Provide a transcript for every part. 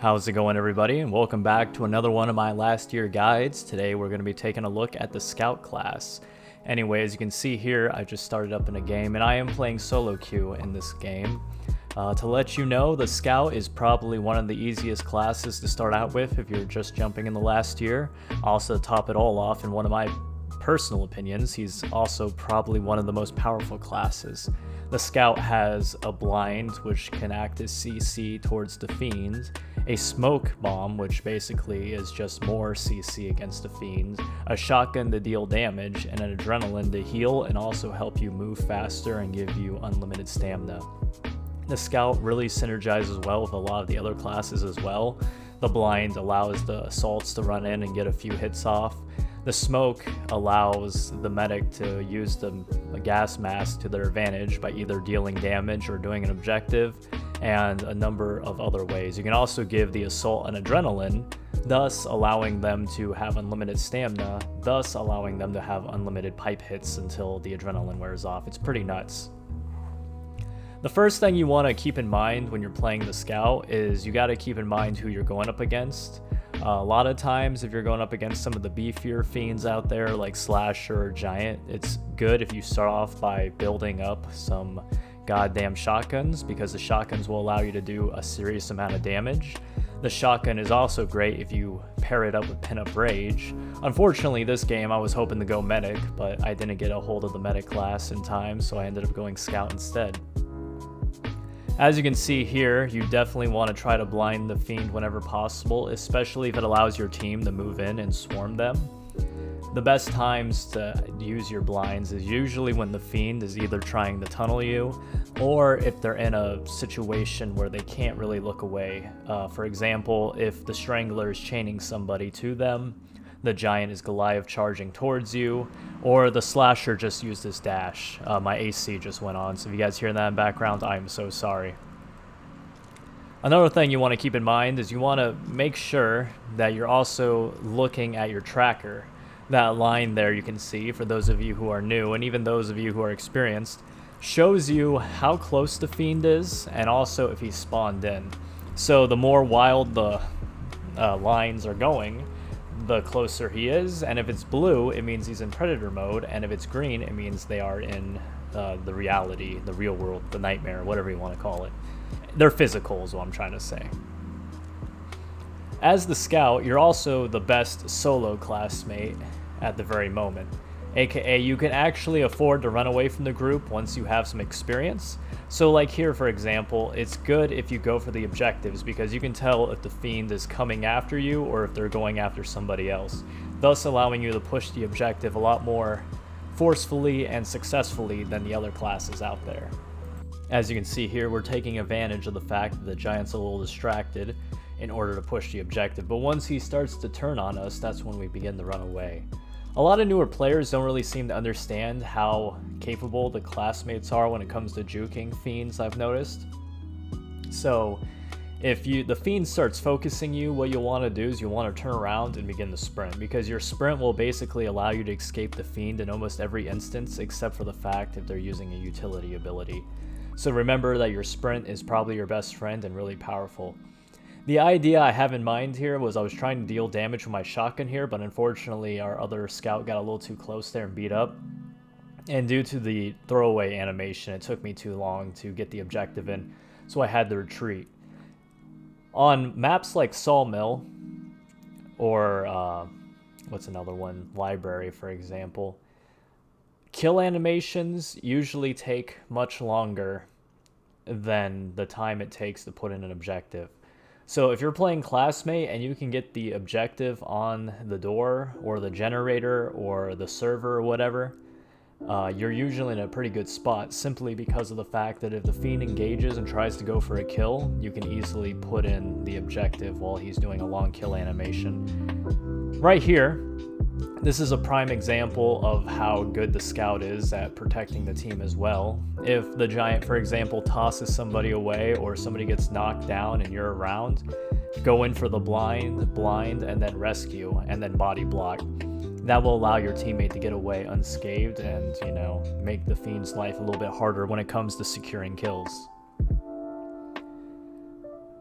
How's it going, everybody, and welcome back to another one of my last year guides. Today we're going to be taking a look at the Scout class. Anyway, as you can see here, I just started up in a game, and I am playing solo queue in this game. To let you know, the Scout is probably one of the easiest classes to start out with if you're just jumping in the last year. Also, to top it all off, in one of my personal opinions, he's also probably one of the most powerful classes. The Scout has a blind, which can act as CC towards the Fiend, a smoke bomb, which basically is just more CC against the Fiend, a shotgun to deal damage, and an adrenaline to heal and also help you move faster and give you unlimited stamina. The Scout really synergizes well with a lot of the other classes as well. The blind allows the assaults to run in and get a few hits off. The smoke allows the medic to use the gas mask to their advantage by either dealing damage or doing an objective, and a number of other ways. You can also give the assault an adrenaline, thus allowing them to have unlimited stamina, thus allowing them to have unlimited pipe hits until the adrenaline wears off. It's pretty nuts. The first thing you want to keep in mind when you're playing the Scout is you got to keep in mind who you're going up against. A lot of times, if you're going up against some of the beefier fiends out there like Slasher or Giant, it's good if you start off by building up some goddamn shotguns, because the shotguns will allow you to do a serious amount of damage. The shotgun is also great if you pair it up with Pin-Up Rage. Unfortunately, this game I was hoping to go Medic, but I didn't get a hold of the Medic class in time, so I ended up going Scout instead. As you can see here, you definitely want to try to blind the Fiend whenever possible, especially if it allows your team to move in and swarm them. The best times to use your blinds is usually when the Fiend is either trying to tunnel you, or if they're in a situation where they can't really look away. For example, if the Strangler is chaining somebody to them, the Giant is Goliath charging towards you, or the Slasher just used his dash. My AC just went on, so if you guys hear that in the background, I am so sorry. Another thing you want to keep in mind is you want to make sure that you're also looking at your tracker. That line there you can see, for those of you who are new, and even those of you who are experienced, shows you how close the Fiend is, and also if he's spawned in. So the more wild the lines are going, the closer he is, and if it's blue, it means he's in Predator mode, and if it's green, it means they are in the reality, the real world, the nightmare, whatever you want to call it. They're physical is what I'm trying to say. As the Scout, you're also the best solo classmate at the very moment, aka you can actually afford to run away from the group once you have some experience. So like here, for example, it's good if you go for the objectives, because you can tell if the Fiend is coming after you or if they're going after somebody else, thus allowing you to push the objective a lot more forcefully and successfully than the other classes out there. As you can see here, we're taking advantage of the fact that the Giant's a little distracted in order to push the objective, but once he starts to turn on us, that's when we begin to run away. A lot of newer players don't really seem to understand how capable the classmates are when it comes to juking Fiends, I've noticed. So if the Fiend starts focusing you, what you'll want to do is you'll want to turn around and begin to sprint, because your sprint will basically allow you to escape the Fiend in almost every instance, except for the fact if they're using a utility ability. So remember that your sprint is probably your best friend and really powerful. The idea I have in mind here was I was trying to deal damage with my shotgun here, but unfortunately our other Scout got a little too close there and beat up. And due to the throwaway animation, it took me too long to get the objective in, so I had to retreat. On maps like Sawmill, or what's another one? Library, for example, kill animations usually take much longer than the time it takes to put in an objective. So if you're playing classmate and you can get the objective on the door or the generator or the server or whatever, you're usually in a pretty good spot, simply because of the fact that if the Fiend engages and tries to go for a kill, you can easily put in the objective while he's doing a long kill animation. Right here, this is a prime example of how good the Scout is at protecting the team as well. If the Giant, for example, tosses somebody away or somebody gets knocked down and you're around, go in for the blind, and then rescue, and then body block. That will allow your teammate to get away unscathed and, make the Fiend's life a little bit harder when it comes to securing kills.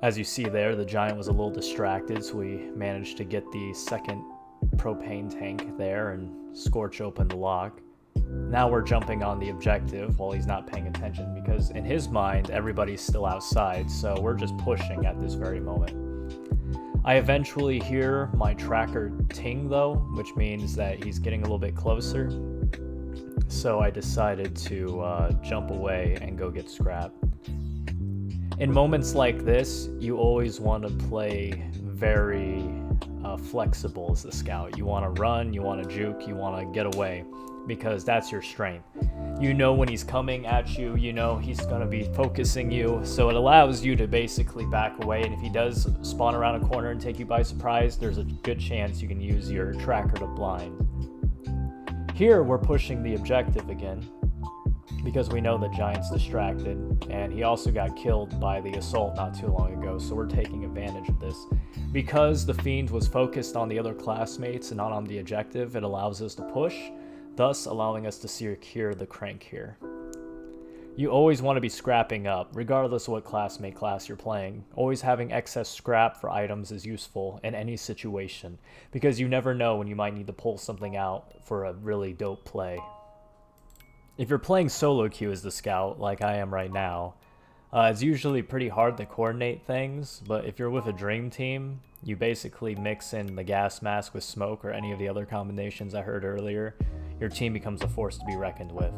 As you see there, the giant was a little distracted, so we managed to get the second propane tank there and scorch open the lock. Now we're jumping on the objective while he's not paying attention, because in his mind, everybody's still outside, so we're just pushing at this very moment. I eventually hear my tracker ting though, which means that he's getting a little bit closer. So I decided to jump away and go get scrap. In moments like this, you always want to play very flexible as the scout. You want to run, you want to juke, you want to get away, because that's your strength. You know when he's coming at you, you know he's going to be focusing you, so it allows you to basically back away, and if he does spawn around a corner and take you by surprise, there's a good chance you can use your tracker to blind. Here we're pushing the objective again, because we know the giant's distracted, and he also got killed by the assault not too long ago, so we're taking advantage of this. Because the fiend was focused on the other classmates and not on the objective, it allows us to push, thus allowing us to secure the crank here. You always want to be scrapping up, regardless of what classmate class you're playing. Always having excess scrap for items is useful in any situation, because you never know when you might need to pull something out for a really dope play. If you're playing solo queue as the scout, like I am right now, it's usually pretty hard to coordinate things, but if you're with a dream team, you basically mix in the gas mask with smoke or any of the other combinations I heard earlier. Your team becomes a force to be reckoned with.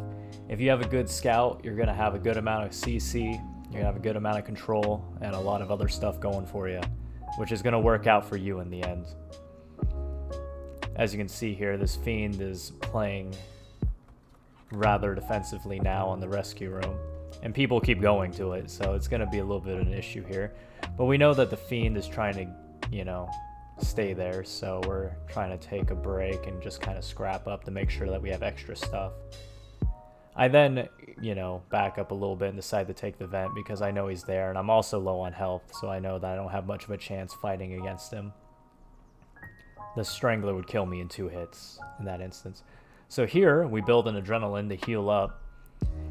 If you have a good scout, you're going to have a good amount of CC, you're going to have a good amount of control, and a lot of other stuff going for you, which is going to work out for you in the end. As you can see here, this fiend is playing rather defensively now on the rescue room, and people keep going to it, so it's going to be a little bit of an issue here. But we know that the fiend is trying to, you know, stay there, so we're trying to take a break and just kind of scrap up to make sure that we have extra stuff. I then, you know, back up a little bit and decide to take the vent because I know he's there, and I'm also low on health, so I know that I don't have much of a chance fighting against him. The Strangler would kill me in 2 hits in that instance. So here, we build an adrenaline to heal up.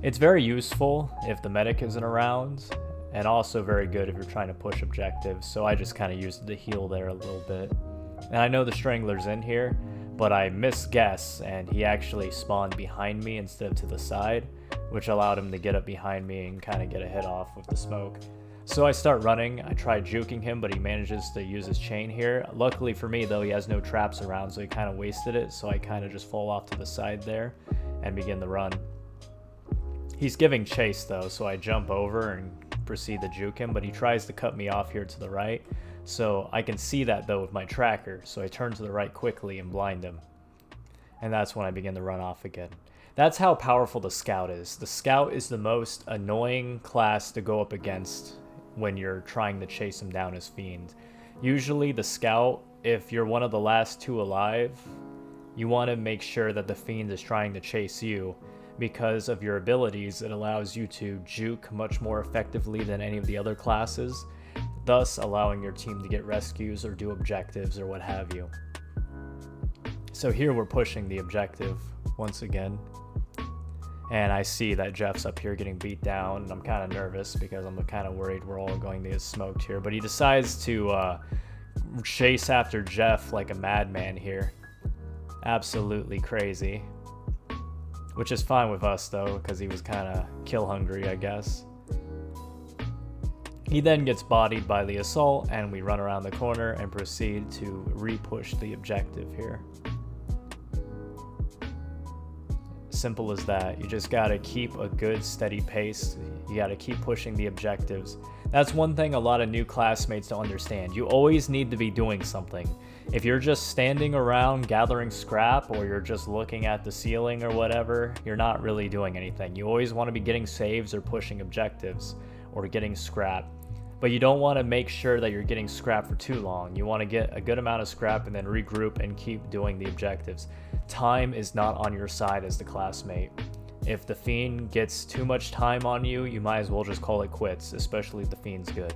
It's very useful if the medic isn't around, and also very good if you're trying to push objectives, so I just kind of used it to heal there a little bit. And I know the Strangler's in here, but I misguessed, and he actually spawned behind me instead of to the side, which allowed him to get up behind me and kind of get a hit off with the smoke. So I start running. I try juking him, but he manages to use his chain here. Luckily for me, though, he has no traps around, so he kind of wasted it, so I kind of just fall off to the side there and begin the run. He's giving chase, though, so I jump over and proceed to juke him, but he tries to cut me off here to the right, so I can see that, though, with my tracker, so I turn to the right quickly and blind him. And that's when I begin to run off again. That's how powerful the scout is. The scout is the most annoying class to go up against when you're trying to chase him down as fiend. Usually the scout, if you're one of the last 2 alive, you want to make sure that the fiend is trying to chase you. Because of your abilities, it allows you to juke much more effectively than any of the other classes, thus allowing your team to get rescues or do objectives or what have you. So here we're pushing the objective once again. And I see that Jeff's up here getting beat down, and I'm kind of nervous because I'm kind of worried we're all going to get smoked here. But he decides to chase after Jeff like a madman here. Absolutely crazy. Which is fine with us, though, because he was kind of kill hungry, I guess. He then gets bodied by the assault, and we run around the corner and proceed to re-push the objective here. Simple as that. You just gotta keep a good steady pace. You gotta keep pushing the objectives. That's one thing a lot of new classmates don't understand. You always need to be doing something. If you're just standing around gathering scrap, or you're just looking at the ceiling or whatever, you're not really doing anything. You always want to be getting saves or pushing objectives or getting scrap. But you don't want to make sure that you're getting scrap for too long. You want to get a good amount of scrap and then regroup and keep doing the objectives. Time is not on your side as the classmate. If the fiend gets too much time on you, you might as well just call it quits, especially if the fiend's good.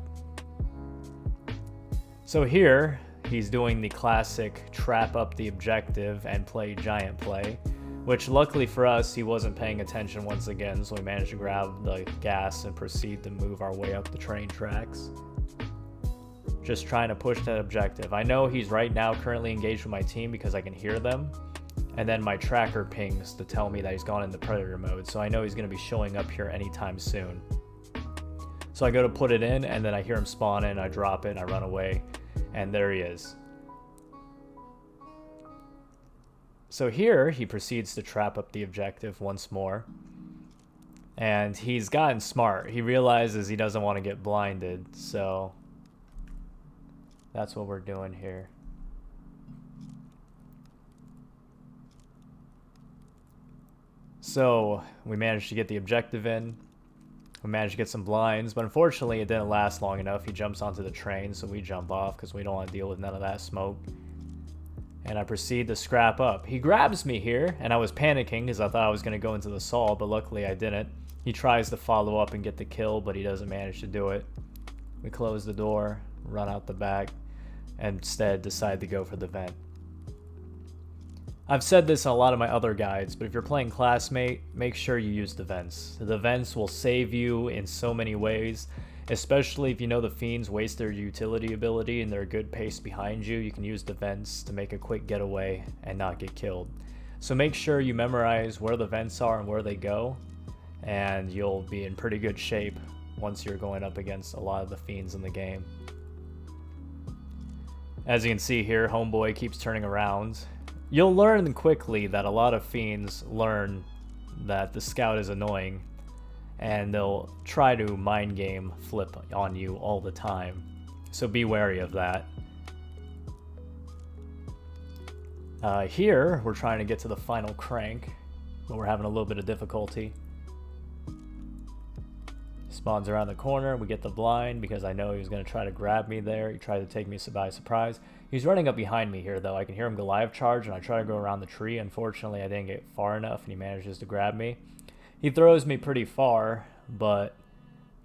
So here, he's doing the classic trap up the objective and play giant play, which luckily for us, he wasn't paying attention once again, so we managed to grab the gas and proceed to move our way up the train tracks. just trying to push that objective. I know he's right now currently engaged with my team because I can hear them, and then my tracker pings to tell me that he's gone into predator mode, so I know he's going to be showing up here anytime soon. So I go to put it in, and then I hear him spawn in, I drop it, and I run away, and there he is. So here, he proceeds to trap up the objective once more. And he's gotten smart. He realizes he doesn't want to get blinded, so that's what we're doing here. So we managed to get the objective in. We managed to get some blinds, but unfortunately it didn't last long enough. He jumps onto the train, so we jump off because we don't want to deal with none of that smoke. And I proceed to scrap up. He grabs me here, and I was panicking because I thought I was going to go into the Sol, but luckily I didn't. He tries to follow up and get the kill, but he doesn't manage to do it. We close the door, run out the back, and instead decide to go for the vent. I've said this in a lot of my other guides, but if you're playing Classmate, make sure you use the vents. The vents will save you in so many ways, especially if you know the fiends waste their utility ability and they're a good pace behind you. You can use the vents to make a quick getaway and not get killed. So make sure you memorize where the vents are and where they go, and you'll be in pretty good shape once you're going up against a lot of the fiends in the game. As you can see here, Homeboy keeps turning around. You'll learn quickly that a lot of fiends learn that the scout is annoying, and they'll try to mind game flip on you all the time. So be wary of that. Here, we're trying to get to the final crank, but we're having a little bit of difficulty. Spawns around the corner, we get the blind because I know he was going to try to grab me there. He tried to take me by surprise. He's running up behind me here though. I can hear him Goliath charge, and I try to go around the tree. Unfortunately, I didn't get far enough, and he manages to grab me. He throws me pretty far, but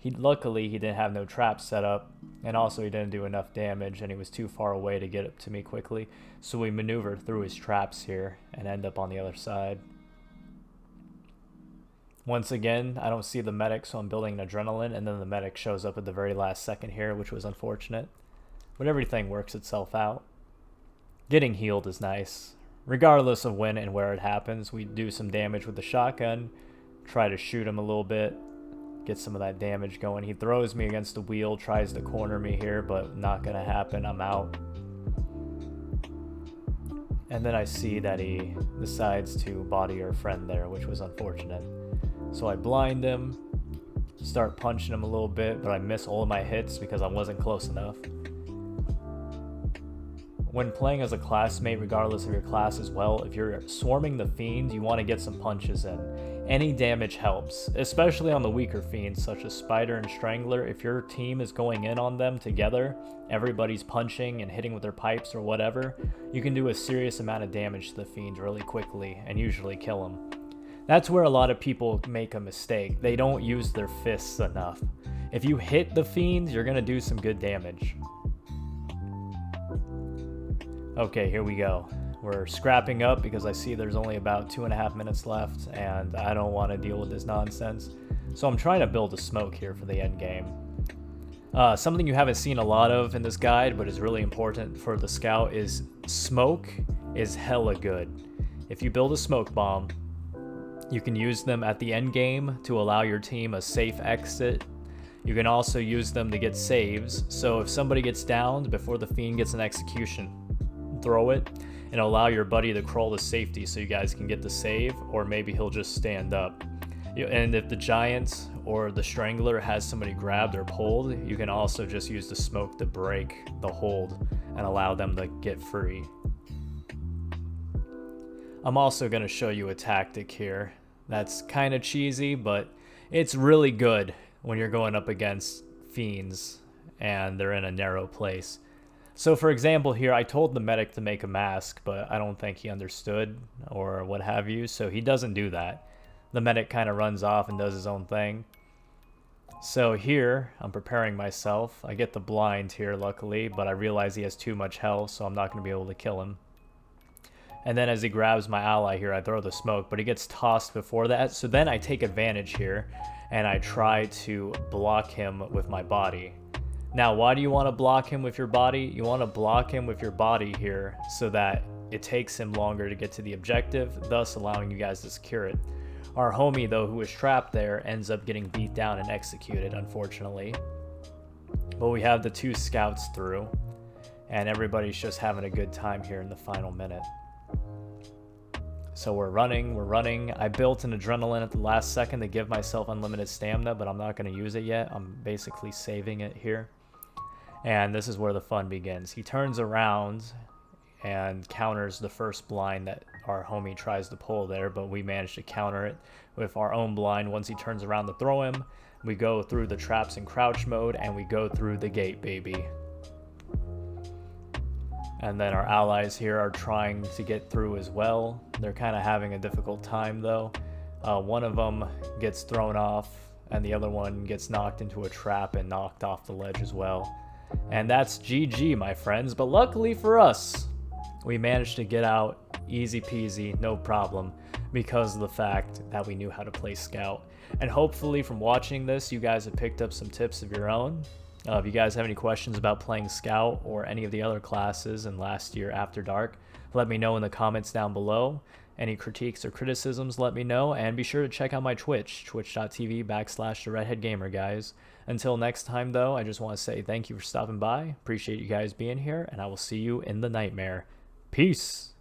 luckily he didn't have no traps set up, and also he didn't do enough damage, and he was too far away to get up to me quickly. So we maneuver through his traps here and end up on the other side. Once again, I don't see the medic, so I'm building an adrenaline, and then the medic shows up at the very last second here, which was unfortunate. But everything works itself out. Getting healed is nice. Regardless of when and where it happens, we do some damage with the shotgun, try to shoot him a little bit, get some of that damage going. He throws me against the wheel, tries to corner me here, but not gonna happen. I'm out. And then I see that he decides to body our friend there, which was unfortunate. So I blind him, start punching him a little bit, but I miss all of my hits because I wasn't close enough. When playing as a classmate, regardless of your class as well, if you're swarming the fiend, you want to get some punches in. Any damage helps, especially on the weaker fiends such as Spider and Strangler. If your team is going in on them together, everybody's punching and hitting with their pipes or whatever, you can do a serious amount of damage to the fiend really quickly and usually kill them. That's where a lot of people make a mistake. They don't use their fists enough. If you hit the fiends, you're going to do some good damage. Okay, here we go. We're scrapping up because I see there's only about 2.5 minutes left, and I don't want to deal with this nonsense. So I'm trying to build a smoke here for the end game. Something you haven't seen a lot of in this guide, but is really important for the scout, is smoke is hella good. If you build a smoke bomb, you can use them at the end game to allow your team a safe exit. You can also use them to get saves. So if somebody gets downed before the fiend gets an execution, throw it and allow your buddy to crawl to safety so you guys can get the save, or maybe he'll just stand up. And if the giant or the strangler has somebody grabbed or pulled, you can also just use the smoke to break the hold and allow them to get free. I'm also going to show you a tactic here that's kind of cheesy, but it's really good when you're going up against fiends and they're in a narrow place. So for example here, I told the medic to make a mask, but I don't think he understood or what have you, so he doesn't do that. The medic kind of runs off and does his own thing. So here, I'm preparing myself. I get the blind here, luckily, but I realize he has too much health, so I'm not going to be able to kill him. And then as he grabs my ally here, I throw the smoke, but he gets tossed before that. So then I take advantage here, and I try to block him with my body. Now, why do you want to block him with your body? You want to block him with your body here so that it takes him longer to get to the objective, thus allowing you guys to secure it. Our homie, though, who was trapped there, ends up getting beat down and executed, unfortunately. But we have the 2 scouts through, and everybody's just having a good time here in the final minute. So we're running. I built an adrenaline at the last second to give myself unlimited stamina, but I'm not going to use it yet. I'm basically saving it here. And this is where the fun begins. He turns around and counters the first blind that our homie tries to pull there, but we managed to counter it with our own blind. Once he turns around to throw him, we go through the traps in crouch mode, and we go through the gate, baby. And then our allies here are trying to get through as well. They're kind of having a difficult time, though. One of them gets thrown off, and the other one gets knocked into a trap and knocked off the ledge as well. And that's GG, my friends. But luckily for us, we managed to get out easy peasy, no problem, because of the fact that we knew how to play Scout. And hopefully from watching this, you guys have picked up some tips of your own. If you guys have any questions about playing Scout or any of the other classes in last year After Dark, let me know in the comments down below. Any critiques or criticisms, let me know. And be sure to check out my Twitch, twitch.tv/TheRedheadGamer, guys. Until next time, though, I just want to say thank you for stopping by. Appreciate you guys being here, and I will see you in the nightmare. Peace!